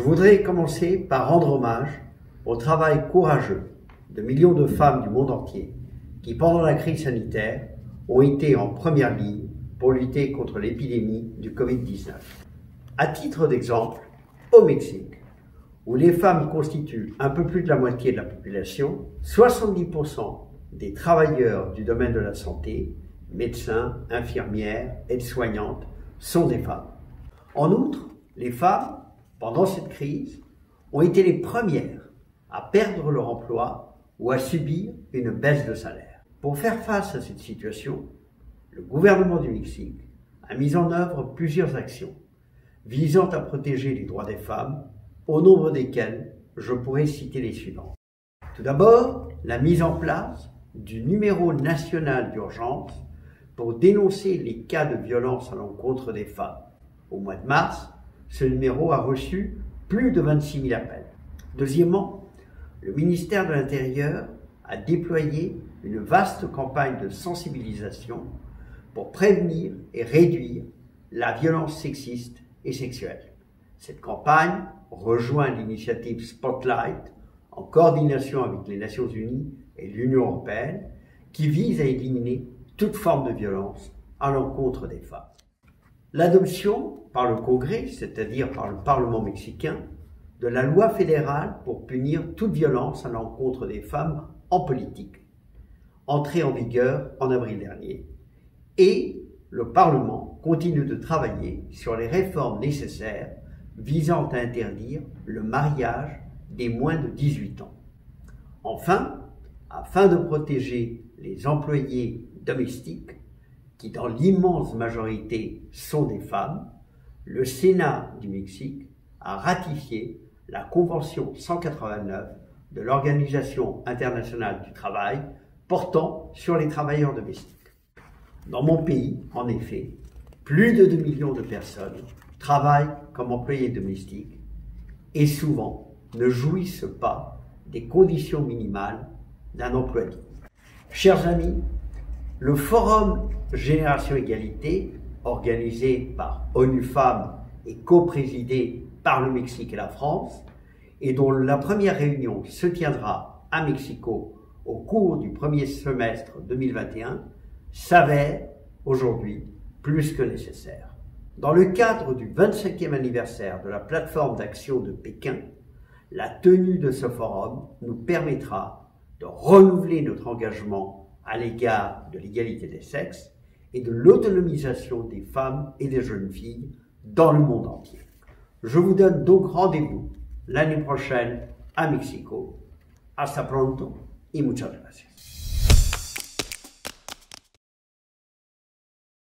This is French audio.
voudrais commencer par rendre hommage au travail courageux de millions de femmes du monde entier qui, pendant la crise sanitaire, ont été en première ligne pour lutter contre l'épidémie du Covid-19. À titre d'exemple, au Mexique, où les femmes constituent un peu plus de la moitié de la population, 70% des travailleurs du domaine de la santé, médecins, infirmières, aides-soignantes, sont des femmes. En outre, les femmes, pendant cette crise, ont été les premières à perdre leur emploi ou à subir une baisse de salaire. Pour faire face à cette situation, le gouvernement du Mexique a mis en œuvre plusieurs actions visant à protéger les droits des femmes, au nombre desquelles je pourrais citer les suivantes. Tout d'abord, la mise en place du numéro national d'urgence pour dénoncer les cas de violence à l'encontre des femmes. Au mois de mars, ce numéro a reçu plus de 26 000 appels. Deuxièmement, le ministère de l'Intérieur a déployé une vaste campagne de sensibilisation pour prévenir et réduire la violence sexiste et sexuelle. Cette campagne rejoint l'initiative Spotlight en coordination avec les Nations Unies et l'Union européenne qui vise à éliminer toute forme de violence à l'encontre des femmes. L'adoption par le Congrès, c'est-à-dire par le Parlement mexicain, de la loi fédérale pour punir toute violence à l'encontre des femmes en politique, entrée en vigueur en avril dernier, et le Parlement continue de travailler sur les réformes nécessaires visant à interdire le mariage des moins de 18 ans. Enfin, afin de protéger les employés domestiques, qui dans l'immense majorité sont des femmes, le Sénat du Mexique a ratifié la Convention 189 de l'Organisation internationale du travail portant sur les travailleurs domestiques. Dans mon pays, en effet, plus de 2 millions de personnes travaillent comme employés domestiques et souvent ne jouissent pas des conditions minimales d'un emploi digne. Chers amis, le Forum Génération Égalité, organisé par ONU Femmes et co-présidé par le Mexique et la France, et dont la première réunion se tiendra à Mexico au cours du premier semestre 2021, s'avère aujourd'hui plus que nécessaire. Dans le cadre du 25e anniversaire de la plateforme d'action de Pékin, la tenue de ce forum nous permettra de renouveler notre engagement à l'égard de l'égalité des sexes et de l'autonomisation des femmes et des jeunes filles dans le monde entier. Je vous donne donc rendez-vous l'année prochaine à Mexico. Hasta pronto y muchas gracias.